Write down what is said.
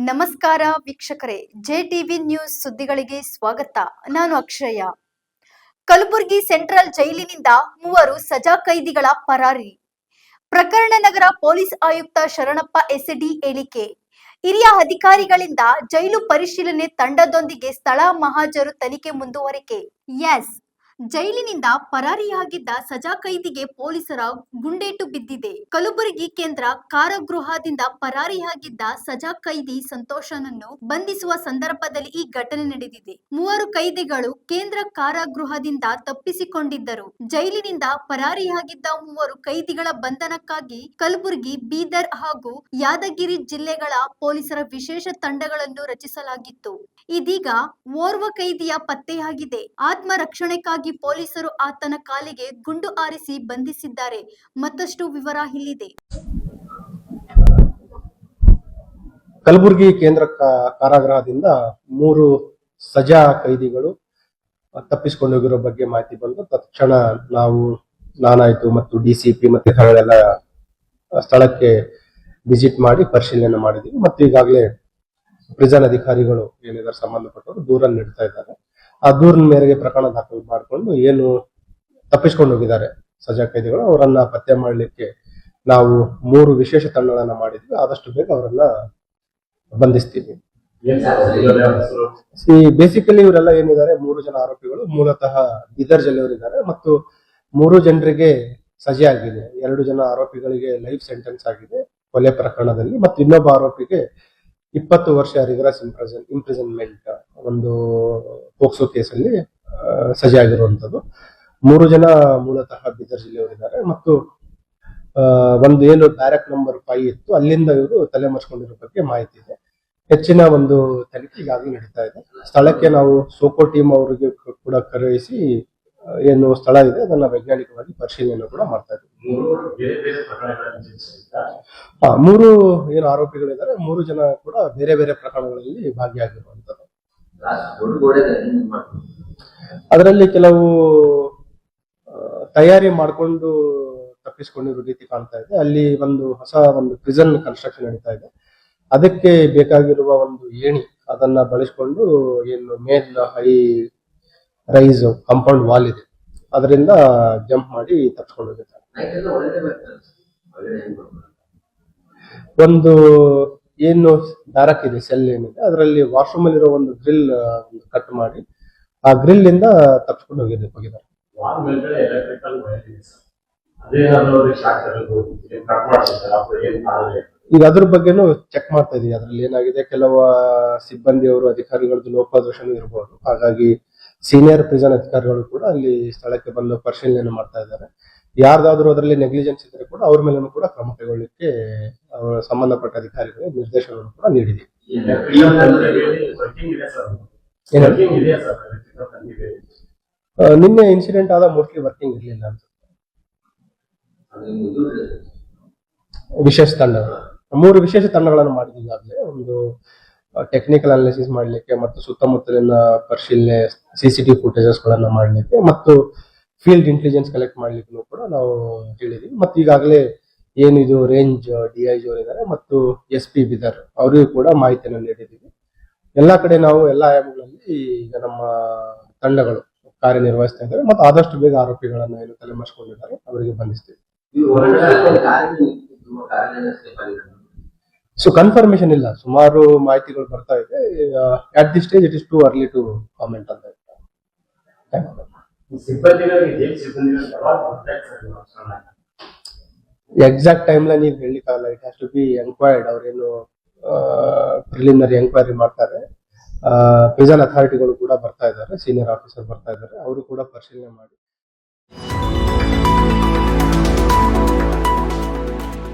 ನಮಸ್ಕಾರ ವೀಕ್ಷಕರೇ, JTV news ಸುದ್ದಿಗಳಿಗೆ ಸ್ವಾಗತ. ನಾನು ಅಕ್ಷಯ. ಕಲಬುರಗಿ ಸೆಂಟ್ರಲ್ ಜೈಲಿನಿಂದ 3 ಸಜಾ ಕೈದಿಗಳ ಪರಾರಿ. ಪ್ರಕರಣ ನಗರ ಪೊಲೀಸ್ ಆಯುಕ್ತ ಶರಣಪ್ಪ ಎಸ್ಡಿ ಹೇಳಿಕೆ. ಹಿರಿಯ ಅಧಿಕಾರಿಗಳಿಂದ ಜೈಲು ಪರಿಶೀಲನೆ ತಂಡದೊಂದಿಗೆ ಸ್ಥಳ ಮಹಾಜರು ತನಿಖೆ ಮುಂದುವರಿಕೆ. ಜೈಲಿನಿಂದ ಪರಾರಿಯಾಗಿದ್ದ ಸಜಾ ಕೈದಿಗೆ ಪೊಲೀಸರ ಗುಂಡೇಟು ಬಿದ್ದಿದೆ. ಕಲಬುರಗಿ ಕೇಂದ್ರ ಕಾರಾಗೃಹದಿಂದ ಪರಾರಿಯಾಗಿದ್ದ ಸಜಾ ಕೈದಿ ಸಂತೋಷನನ್ನು ಬಂಧಿಸುವ ಸಂದರ್ಭದಲ್ಲಿ ಈ ಘಟನೆ ನಡೆದಿದೆ. 3 ಕೈದಿಗಳು ಕೇಂದ್ರ ಕಾರಾಗೃಹದಿಂದ ತಪ್ಪಿಸಿಕೊಂಡಿದ್ದರು. ಜೈಲಿನಿಂದ ಪರಾರಿಯಾಗಿದ್ದ 3 ಕೈದಿಗಳ ಬಂಧನಕ್ಕಾಗಿ ಕಲಬುರಗಿ, ಬೀದರ್ ಹಾಗೂ ಯಾದಗಿರಿ ಜಿಲ್ಲೆಗಳ ಪೊಲೀಸರ ವಿಶೇಷ ತಂಡಗಳನ್ನು ರಚಿಸಲಾಗಿತ್ತು. ಇದೀಗ ಓರ್ವ ಕೈದಿಯ ಪತ್ತೆಯಾಗಿದೆ. ಆತ್ಮರಕ್ಷಣೆಗಾಗಿ ಪೊಲೀಸರು ಆತನ ಕಾಲಿಗೆ ಗುಂಡು ಹಾರಿಸಿ ಬಂಧಿಸಿದ್ದಾರೆ. ಮತ್ತಷ್ಟು ವಿವರ ಇಲ್ಲಿದೆ. ಕಲಬುರಗಿ ಕೇಂದ್ರ ಕಾರಾಗೃಹದಿಂದ 3 ಸಜಾ ಕೈದಿಗಳು ತಪ್ಪಿಸಿಕೊಂಡು ಹೋಗಿರೋ ಬಗ್ಗೆ ಮಾಹಿತಿ ಬಂದು ತಕ್ಷಣ ನಾನಾಯ್ತು ಮತ್ತು ಡಿಸಿಪಿ ಮತ್ತೆ ಇತರರೆಲ್ಲ ಸ್ಥಳಕ್ಕೆ ವಿಸಿಟ್ ಮಾಡಿ ಪರಿಶೀಲನೆ ಮಾಡಿದ್ವಿ. ಮತ್ತು ಈಗಾಗಲೇ ಪ್ರಿಸನ್ ಅಧಿಕಾರಿಗಳು ಏನಿದ್ದಾರೆ ಸಂಬಂಧಪಟ್ಟವರು ದೂರನ್ನು ನೀಡ್ತಾ ಇದ್ದಾರೆ. ಆ ದೂರಿನ ಮೇರೆಗೆ ಪ್ರಕರಣ ದಾಖಲು ಮಾಡಿಕೊಂಡು ಏನು ತಪ್ಪಿಸ್ಕೊಂಡು ಹೋಗಿದ್ದಾರೆ ಸಜಾ ಕೈದಿಗಳು ಅವರನ್ನ ಪತ್ತೆ ಮಾಡಲಿಕ್ಕೆ ನಾವು 3 ವಿಶೇಷ ತಂಡಗಳನ್ನ ಮಾಡಿದ್ವಿ. ಆದಷ್ಟು ಬೇಗ ಅವರನ್ನ ಬಂಧಿಸ್ತೀವಿ. ಬೇಸಿಕಲಿ ಇವರೆಲ್ಲ ಏನಿದ್ದಾರೆ 3 ಜನ ಆರೋಪಿಗಳು ಮೂಲತಃ ಬೀದರ್ ಜಿಲ್ಲೆಯವರಿದ್ದಾರೆ ಮತ್ತು 3 ಜನರಿಗೆ ಸಜೆ ಆಗಿದೆ. 2 ಜನ ಆರೋಪಿಗಳಿಗೆ ಲೈಫ್ ಸೆಂಟೆನ್ಸ್ ಆಗಿದೆ ಕೊಲೆ ಪ್ರಕರಣದಲ್ಲಿ ಮತ್ತು ಇನ್ನೊಬ್ಬ ಆರೋಪಿಗೆ 20 ವರ್ಷ ರಿಗರಸ್ ಇಂಪ್ರಿಸನ್ಮೆಂಟ್ ಒಂದು ಪೋಕ್ಸೋ ಕೇಸಲ್ಲಿ ಸಜೆ ಆಗಿರುವಂತದ್ದು. 3 ಜನ ಮೂಲತಃ ಬೀದರ್ ಜಿಲ್ಲೆಯವರಿದ್ದಾರೆ ಮತ್ತು ಒಂದು ಏನು ಬ್ಯಾರಕ್ ನಂಬರ್ 5 ಇತ್ತು ಅಲ್ಲಿಂದ ಇವರು ತಲೆಮರೆಸಿಕೊಂಡಿರೋ ಬಗ್ಗೆ ಮಾಹಿತಿ ಇದೆ. ಹೆಚ್ಚಿನ ಒಂದು ತನಿಖೆ ಈಗಾಗಲೇ ನಡೀತಾ ಇದೆ. ಸ್ಥಳಕ್ಕೆ ನಾವು ಸೋಕೋ ಟೀಮ್ ಅವರಿಗೆ ಕೂಡ ಕರೆಯಿಸಿ ಏನು ಸ್ಥಳ ಇದೆ ಅದನ್ನ ವೈಜ್ಞಾನಿಕವಾಗಿ ಪರಿಶೀಲನೆ ಕೂಡ ಮಾಡ್ತಾ ಇದ್ದೀವಿ. 3 ಏನು ಆರೋಪಿಗಳಿದ್ದಾರೆ 3 ಜನ ಕೂಡ ಬೇರೆ ಬೇರೆ ಪ್ರಕರಣಗಳಲ್ಲಿ ಭಾಗಿಯಾಗಿರುವಂತದ್ದು. ಅದರಲ್ಲಿ ಕೆಲವು ತಯಾರಿ ಮಾಡಿಕೊಂಡು ತಪ್ಪಿಸಿಕೊಂಡಿರೋ ರೀತಿ ಕಾಣ್ತಾ ಇದೆ. ಅಲ್ಲಿ ಹೊಸ ಪ್ರಿಸನ್ ಕನ್ಸ್ಟ್ರಕ್ಷನ್ ನಡೀತಾ ಇದೆ. ಅದಕ್ಕೆ ಬೇಕಾಗಿರುವ ಒಂದು ಏಣಿ ಅದನ್ನ ಬಳಸಿಕೊಂಡು ಏನು main high rise compound wall ಇದೆ ಅದರಿಂದ ಜಂಪ್ ಮಾಡಿ ತಪ್ಪಿಸ್ಕೊಂಡು ಹೋಗಿದ್ದಾರೆ. ಒಂದು ಏನು ಬ್ಯಾರಕ್ ಇದೆ ಸೆಲ್ ಏನಿದೆ ಅದರಲ್ಲಿ ವಾಶ್ರೂಮ್ ಅಲ್ಲಿರೋ ಒಂದು ಗ್ರಿಲ್ ಕಟ್ ಮಾಡಿ ಆ ಗ್ರಿಲ್ ಇಂದ ತಪ್ಪಿಸ್ಕೊಂಡು ಹೋಗಿದ್ದಾರೆ. ಈಗ ಅದ್ರ ಬಗ್ಗೆನೂ ಚೆಕ್ ಮಾಡ್ತಾ ಇದೀವಿ. ಅದ್ರಲ್ಲಿ ಏನಾಗಿದೆ ಕೆಲವು ಸಿಬ್ಬಂದಿಯವರು ಅಧಿಕಾರಿಗಳದ್ದು ಲೋಪದೋಷನೂ ಇರಬಹುದು. ಹಾಗಾಗಿ ಸೀನಿಯರ್ ಪ್ರಿಸನ್ ಅಧಿಕಾರಿಗಳು ಕೂಡ ಅಲ್ಲಿ ಸ್ಥಳಕ್ಕೆ ಬಂದು ಪರಿಶೀಲನೆ ಮಾಡ್ತಾ ಇದ್ದಾರೆ. ಯಾರ್ದಾದ್ರೂ ಅದರಲ್ಲಿ ನೆಗ್ಲಿಜೆನ್ಸ್ ಇದ್ರೆ ಕೂಡ ಅವ್ರ ಮೇಲೂ ಕೂಡ ಕ್ರಮ ಕೈಗೊಳ್ಳಲಿಕ್ಕೆ ಸಂಬಂಧಪಟ್ಟ ಅಧಿಕಾರಿಗಳಿಗೆ ನಿರ್ದೇಶನವನ್ನು ಕೂಡ ನೀಡಿದೆ. ನಿನ್ನೆ ಇನ್ಸಿಡೆಂಟ್ ಆದ ಮೋಸ್ಟ್ಲಿ ವರ್ಕಿಂಗ್ ಇರಲಿಲ್ಲ ಅಂತ. ವಿಶೇಷ ತಂಡ 3 ವಿಶೇಷ ತಂಡಗಳನ್ನು ಮಾಡಿದ್ವಿ. ಈಗಾಗಲೇ ಒಂದು ಟೆಕ್ನಿಕಲ್ ಅನಾಲಿಸಿಸ್ ಮಾಡಲಿಕ್ಕೆ ಮತ್ತು ಸುತ್ತಮುತ್ತಲಿನ ಪರಿಶೀಲನೆ CCTV ಫುಟೇಜಸ್ ಗಳನ್ನ ಮಾಡಲಿಕ್ಕೆ ಮತ್ತು ಫೀಲ್ಡ್ ಇಂಟೆಲಿಜೆನ್ಸ್ ಕಲೆಕ್ಟ್ ಮಾಡ್ಲಿಕ್ಕೂ ಕೂಡ ನಾವು ಹೇಳಿದೀವಿ. ಮತ್ತು ಈಗಾಗಲೇ ಏನಿದು ರೇಂಜ್ DIG ಅವರಿದ್ದಾರೆ ಮತ್ತು SP ಬೀದರ್ ಅವರಿಗೂ ಕೂಡ ಮಾಹಿತಿಯನ್ನು ನೀಡಿದ್ದೀವಿ. ಎಲ್ಲಾ ಕಡೆ ನಾವು ಎಲ್ಲಾ ಆಯಾಮಗಳಲ್ಲಿ ಈಗ ನಮ್ಮ ತಂಡಗಳು ಕಾರ್ಯನಿರ್ವಹಿಸ್ತಾ ಇದ್ದಾರೆ ಮತ್ತು ಆದಷ್ಟು ಬೇಗ ಆರೋಪಿಗಳನ್ನ ಏನು ತಲೆಮರೆಸಿಕೊಂಡಿದ್ದಾರೆ ಅವರಿಗೆ ಬಂಧಿಸ್ತೀವಿ. ಸೊ ಕನ್ಫರ್ಮೇಶನ್ ಇಲ್ಲ, ಸುಮಾರು ಮಾಹಿತಿಗಳು ಬರ್ತಾ ಇದೆ. At the stage it is too early to comment ಅಂತ. ಎಕ್ಸಾಕ್ಟ್ ಟೈಮ್ ಲೈನ್ ಈಗ ಹೇಳಲಿಕ್ಕಾಗಲ್ಲ. It has to be enquired. ಅವರೇನು ಪ್ರಿಲಿಮಿನರಿ ಎಂಕ್ವೈರಿ ಮಾಡ್ತಾರೆ. ಪ್ರಿಸನ್ ಅಥಾರಿಟಿಗಳು ಕೂಡ ಬರ್ತಾ ಇದ್ದಾರೆ, ಸೀನಿಯರ್ ಆಫೀಸರ್ ಬರ್ತಾ ಇದ್ದಾರೆ, ಅವರು ಕೂಡ ಪರಿಶೀಲನೆ ಮಾಡಿ